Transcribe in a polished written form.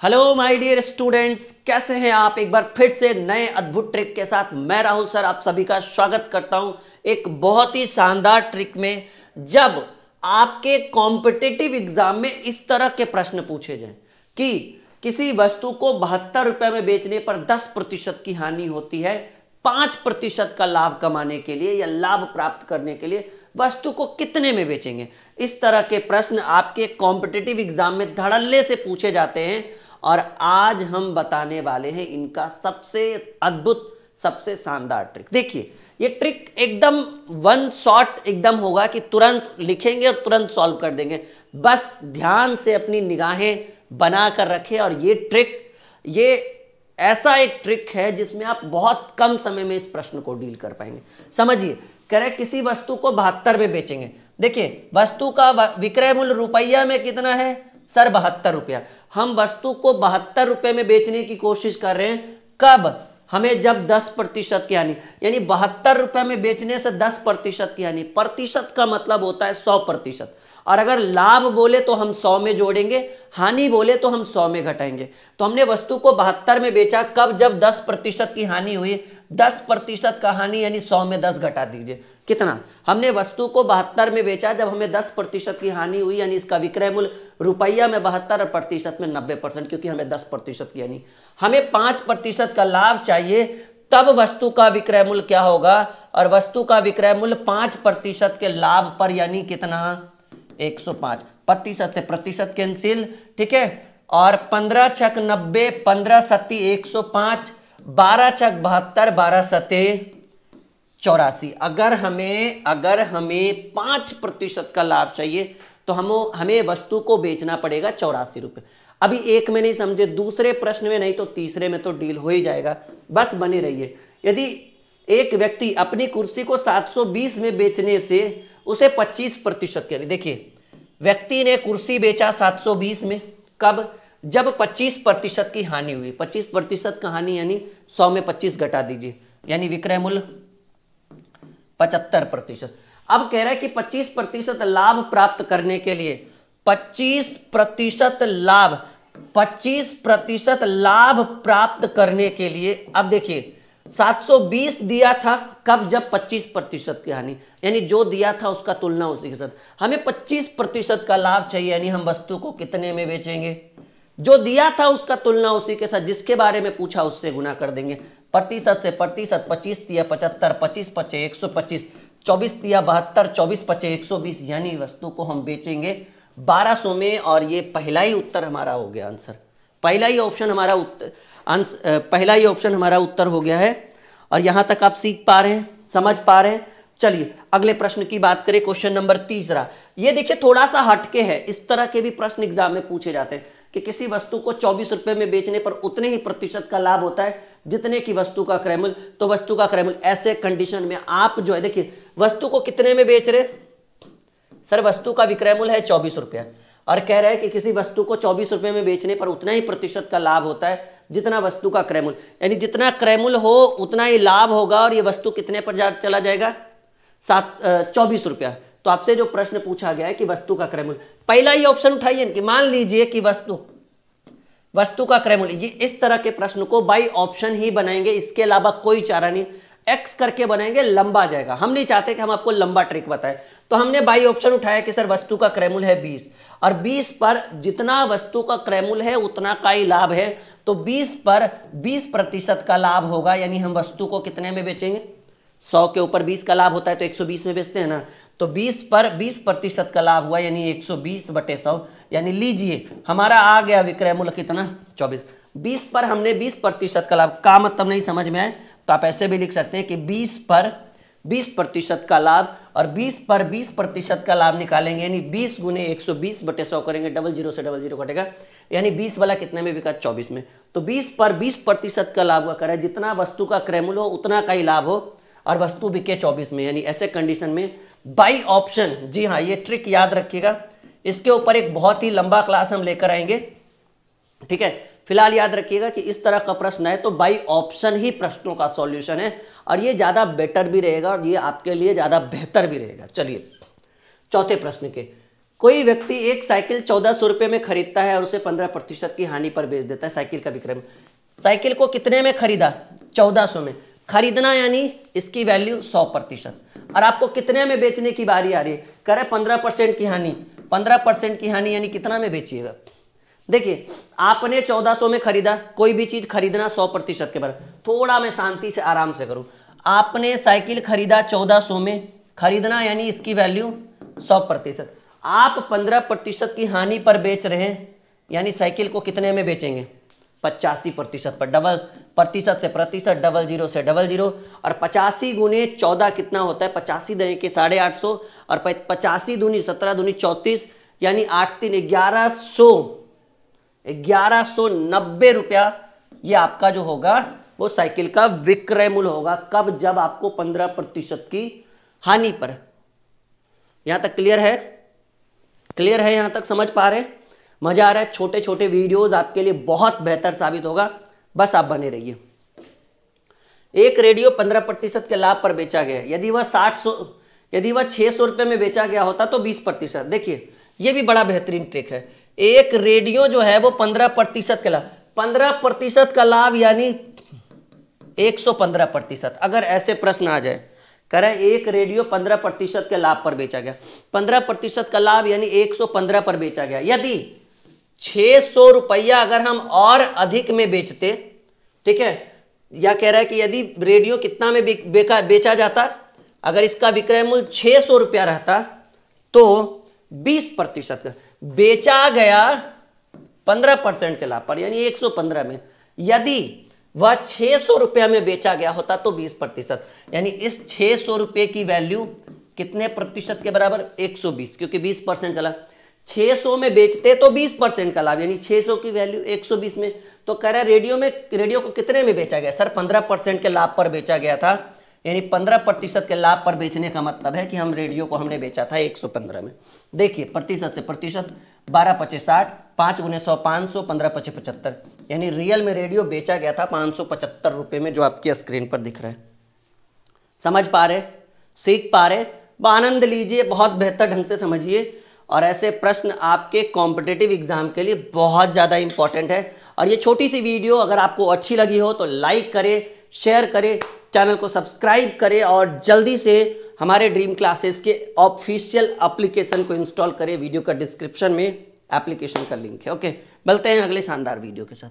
Hello my dear students, कैसे हैं आप। एक बार फिर से नए अद्भुत ट्रिक के साथ मैं राहुल सर आप सभी का स्वागत करता हूं एक बहुत ही शानदार ट्रिक में। जब आपके कॉम्पिटिटिव एग्जाम में इस तरह के प्रश्न पूछे जाएं कि किसी वस्तु को 72 रुपए में बेचने पर 10% की हानि होती है, 5% का लाभ कमाने के लिए या लाभ प्राप्त करने के लिए वस्तु को कितने में बेचेंगे। इस तरह के प्रश्न आपके कॉम्पिटिटिव एग्जाम में धड़ल्ले से पूछे जाते हैं और आज हम बताने वाले हैं इनका सबसे अद्भुत सबसे शानदार ट्रिक। देखिए ये ट्रिक एकदम वन शॉट एकदम होगा कि तुरंत लिखेंगे और तुरंत सॉल्व कर देंगे। बस ध्यान से अपनी निगाहें बना कर रखें और ये ट्रिक ये ऐसा एक ट्रिक है जिसमें आप बहुत कम समय में इस प्रश्न को डील कर पाएंगे। समझिए, कह रहे किसी वस्तु को 72 में बेचेंगे। देखिए वस्तु का विक्रय मूल्य रुपया में कितना है सर, 72 रुपया। हम वस्तु को 72 रुपए में बेचने की कोशिश कर रहे हैं। कब? हमें जब 10% की हानि, यानी 72 रुपए में बेचने से 10% की हानि। प्रतिशत का मतलब होता है 100%। और अगर लाभ बोले तो हम 100 में जोड़ेंगे, हानि बोले तो हम 100 में घटाएंगे। तो हमने वस्तु को 72 में बेचा कब? जब 10% की हानि हुई। 10% का हानि यानी 100 में 10 घटा दीजिए, कितना? हमने वस्तु को 72 में बेचा जब हमें 10% की हानि हुई, यानी इसका विक्रय मूल्य रुपया में 72 और प्रतिशत में 90%, क्योंकि हमें 10% की हानि। हमें 5% का लाभ चाहिए, तब वस्तु का विक्रय मूल्य क्या होगा? और वस्तु का विक्रय मूल्य 5% के लाभ पर, यानी कितना? 105। प्रतिशत से प्रतिशत कैंसिल, ठीक है। और 15 छक 90, 15 सत्ती 105, 12 छक 72, 12 सत्ते 84। अगर हमें 5% का लाभ चाहिए तो हमें वस्तु को बेचना पड़ेगा 84 रुपए। अभी एक में नहीं समझे, दूसरे प्रश्न में नहीं तो तीसरे में तो डील हो ही जाएगा। बस बने रहिए। यदि एक व्यक्ति अपनी कुर्सी को 720 में बेचने से उसे 25% के, देखिए व्यक्ति ने कुर्सी बेचा 720 में, कब? जब 25% की हानि हुई। 25% का हानि यानी 100 में 25 घटा दीजिए, यानी विक्रय मूल्य 75%। अब कह रहा है कि 25% लाभ प्राप्त करने के लिए 25% लाभ प्राप्त करने के लिए, अब देखिए 720 दिया था कब? जब 25% की हानि, यानी जो दिया था उसका तुलना उसी के साथ। हमें 25% का लाभ चाहिए, यानी हम वस्तु को कितने में बेचेंगे? जो दिया था उसका तुलना उसी के साथ, जिसके बारे में पूछा उससे गुना कर देंगे। प्रतिशत से प्रतिशत, 25 तिया 75, 25 पचे 125, 24 तिया 72, 24 पचे 120, यानी वस्तु को हम बेचेंगे 1200 में। और ये पहला ही उत्तर हमारा हो गया आंसर। पहला ही ऑप्शन हमारा उत्तर हो गया है। और यहां तक आप सीख पा रहे हैं, समझ पा रहे हैं। चलिए अगले प्रश्न की बात करें, क्वेश्चन नंबर 3। ये देखिए थोड़ा सा हटके है। इस तरह के भी प्रश्न एग्जाम में पूछे जाते हैं कि किसी वस्तु को 24 रुपए में बेचने पर उतने ही प्रतिशत का लाभ होता है जितने की वस्तु का क्रय मूल्य। तो वस्तु का क्रय मूल्य, ऐसे कंडीशन में आप जो है, देखिए वस्तु को कितने में बेच रहे सर? वस्तु का विक्रय मूल्य है 24 रुपया और कह रहे हैं कि किसी वस्तु को 24 रुपए में बेचने पर उतना ही प्रतिशत का लाभ होता है जितना वस्तु का क्रय मूल्य, यानी जितना क्रय मूल्य हो उतना ही लाभ होगा। और ये वस्तु कितने पर चला जाएगा? 24 रुपया। तो आपसे जो प्रश्न पूछा गया है कि वस्तु का क्रय मूल्य, पहला ही ऑप्शन उठाइए कि मान लीजिए कि वस्तु का क्रय मूल्य, ये इस तरह के प्रश्न को बाई ऑप्शन ही बनाएंगे, इसके अलावा कोई चारा नहीं। एक्स करके बनाएंगे, लंबा जाएगा। हम नहीं चाहते कि हम आपको लंबा ट्रिक बताएं, तो हमने बाई ऑप्शन उठाया कि सर वस्तु का क्रय मूल्य है 20 और 20 पर जितना वस्तु का क्रय मूल्य है उतना का ही लाभ है। तो 20 पर 20% का लाभ होगा, यानी हम वस्तु को कितने में बेचेंगे? 100 के ऊपर 20 का लाभ होता है तो 120 में बेचते हैं ना। तो 20 पर 20% का लाभ हुआ, यानी 120/100, यानी लीजिए हमारा आ गया विक्रय मूल्य कितना? 24। 20 पर हमने 20% का लाभ, का मतलब नहीं समझ में आए तो आप ऐसे भी लिख सकते हैं कि 20 पर 20% का लाभ, और 20 पर 20% का लाभ निकालेंगे, यानी 20 गुने 120/100 करेंगे, 00 से 00 कटेगा, यानी 20 वाला कितने में बिका? 24 में। तो 20 पर 20% का लाभ हुआ, करे जितना वस्तु का क्रय मूल्य हो उतना का ही लाभ हो और वस्तु बिके 24 में, यानी ऐसे कंडीशन में बाई ऑप्शन। जी हाँ, ये ट्रिक याद रखिएगा, इसके ऊपर एक बहुत ही लंबा क्लास हम लेकर आएंगे, ठीक है। फिलहाल याद रखिएगा कि इस तरह का प्रश्न है तो बाई ऑप्शन ही प्रश्नों का सॉल्यूशन है और ये ज्यादा बेटर भी रहेगा और ये आपके लिए ज्यादा बेहतर भी रहेगा। चलिए चौथे प्रश्न के, कोई व्यक्ति एक साइकिल 1400 रुपये में खरीदता है और उसे 15% की हानि पर बेच देता है। साइकिल का विक्रय। साइकिल को कितने में खरीदा? 1400 में। खरीदना यानी इसकी वैल्यू 100%, और आपको कितने में बेचने की बारी आ रही है? कह रहे 15% की हानि। 15% की हानि यानी कितना में बेचिएगा? देखिए, आपने 1400 में खरीदा, कोई भी चीज खरीदना 100% के बराबर। थोड़ा मैं शांति से आराम से करूं। आपने साइकिल खरीदा 1400 में, खरीदना यानी इसकी वैल्यू 100%। आप 15% की हानि पर बेच रहे हैं, यानी साइकिल को कितने में बेचेंगे? 85% पर। डबल प्रतिशत से प्रतिशत, डबल जीरो से डबल जीरो, और 85 गुने 14 कितना होता है? 85 दें के 850, और 85 दूनी 17 दूनी 34, यानी 8 3 1190 रुपया ये आपका जो होगा वो साइकिल का विक्रय मूल्य होगा। कब? जब आपको 15% की हानि पर। यहां तक क्लियर है? क्लियर है? यहां तक समझ पा रहे? मजा आ रहा है? छोटे छोटे वीडियोस आपके लिए बहुत बेहतर साबित होगा, बस आप बने रहिए। एक रेडियो 15% के लाभ पर बेचा गया। यदि वह 600 रुपए में बेचा गया होता तो 20%। देखिए, यह भी बड़ा बेहतरीन ट्रिक है। एक रेडियो जो है वो 15% का लाभ, 15% का लाभ यानी 115%। अगर ऐसे प्रश्न आ जाए, कह रहा है एक रेडियो 15% के लाभ पर बेचा गया, 15% का लाभ यानी 115 पर बेचा गया। यदि 600 रुपया अगर हम और अधिक में बेचते, ठीक है, या कह रहा है कि यदि रेडियो कितना में बेचा जाता, अगर इसका विक्रय मूल्य 600 रुपया रहता तो 20% का बेचा गया 15% के लाभ पर, यानी 115 में। यदि वह 600 रुपया में बेचा गया होता तो 20%, यानी इस 600 रुपये की वैल्यू कितने प्रतिशत के बराबर? 120, क्योंकि 20% का लाभ। 600 में बेचते तो 20% का लाभ, यानी 600 की वैल्यू 120 में। तो कह रहा है रेडियो को कितने में बेचा गया? सर 15% के लाभ पर बेचा गया था, यानी 15% के लाभ पर बेचने का मतलब है कि हम रेडियो को हमने बेचा था 115 में। देखिए, प्रतिशत से प्रतिशत, 12 25 60, 5 गुने 100 500, 15 25 75, यानी रियल में रेडियो बेचा गया था 575 रुपये में, जो आपकी स्क्रीन पर दिख रहा है। समझ पा रहे? सीख पा रहे? आनंद लीजिए, बहुत बेहतर ढंग से समझिए। और ऐसे प्रश्न आपके कॉम्पिटिटिव एग्जाम के लिए बहुत ज़्यादा इंपॉर्टेंट है। और ये छोटी सी वीडियो अगर आपको अच्छी लगी हो तो लाइक करें, शेयर करें, चैनल को सब्सक्राइब करें, और जल्दी से हमारे ड्रीम क्लासेस के ऑफिशियल एप्लीकेशन को इंस्टॉल करें। वीडियो का डिस्क्रिप्शन में एप्लीकेशन का लिंक है। ओके, मिलते हैं अगले शानदार वीडियो के साथ।